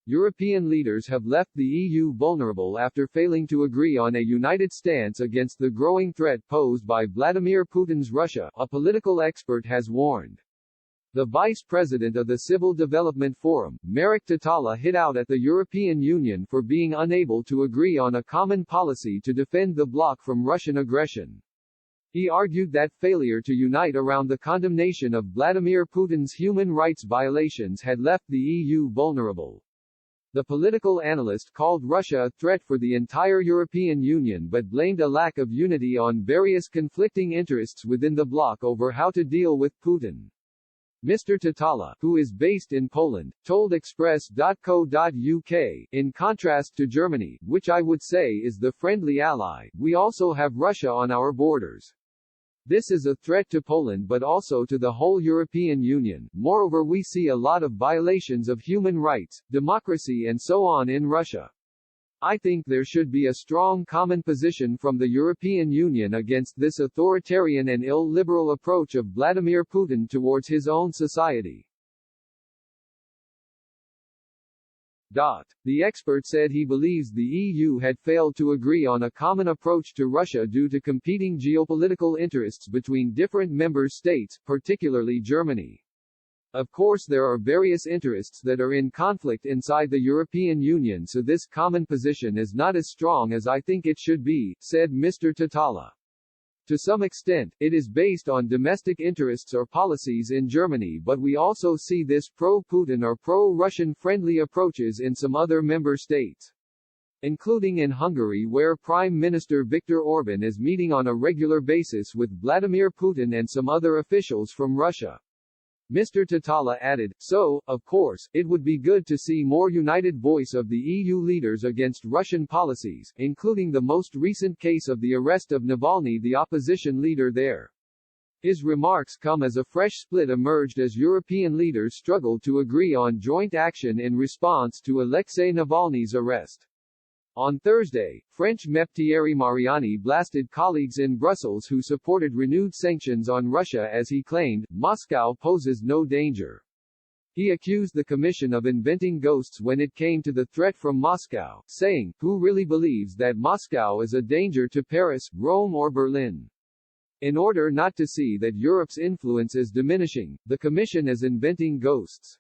European leaders have left the EU vulnerable after failing to agree on a united stance against the growing threat posed by Vladimir Putin's Russia, a political expert has warned. The vice president of the Civil Development Forum, Marek Tatala, hit out at the European Union for being unable to agree on a common policy to defend the bloc from Russian aggression. He argued that failure to unite around the condemnation of Vladimir Putin's human rights violations had left the EU vulnerable. The political analyst called Russia a threat for the entire European Union but blamed a lack of unity on various conflicting interests within the bloc over how to deal with Putin. Mr. Tatala, who is based in Poland, told Express.co.uk, in contrast to Germany, which I would say is the friendly ally, we also have Russia on our borders. This is a threat to Poland but also to the whole European Union. Moreover, we see a lot of violations of human rights, democracy and so on in Russia. I think there should be a strong common position from the European Union against this authoritarian and illiberal approach of Vladimir Putin towards his own society. The expert said he believes the EU had failed to agree on a common approach to Russia due to competing geopolitical interests between different member states, particularly Germany. Of course, there are various interests that are in conflict inside the European Union, so this common position is not as strong as I think it should be, said Mr. Tatala. To some extent, it is based on domestic interests or policies in Germany, but we also see this pro-Putin or pro-Russian friendly approaches in some other member states, including in Hungary, where Prime Minister Viktor Orban is meeting on a regular basis with Vladimir Putin and some other officials from Russia. Mr. Tatala added, so, of course, it would be good to see more united voice of the EU leaders against Russian policies, including the most recent case of the arrest of Navalny, the opposition leader there. His remarks come as a fresh split emerged as European leaders struggled to agree on joint action in response to Alexei Navalny's arrest. On Thursday, French MEP Thierry Mariani blasted colleagues in Brussels who supported renewed sanctions on Russia as he claimed, Moscow poses no danger. He accused the Commission of inventing ghosts when it came to the threat from Moscow, saying, who really believes that Moscow is a danger to Paris, Rome or Berlin? In order not to see that Europe's influence is diminishing, the Commission is inventing ghosts.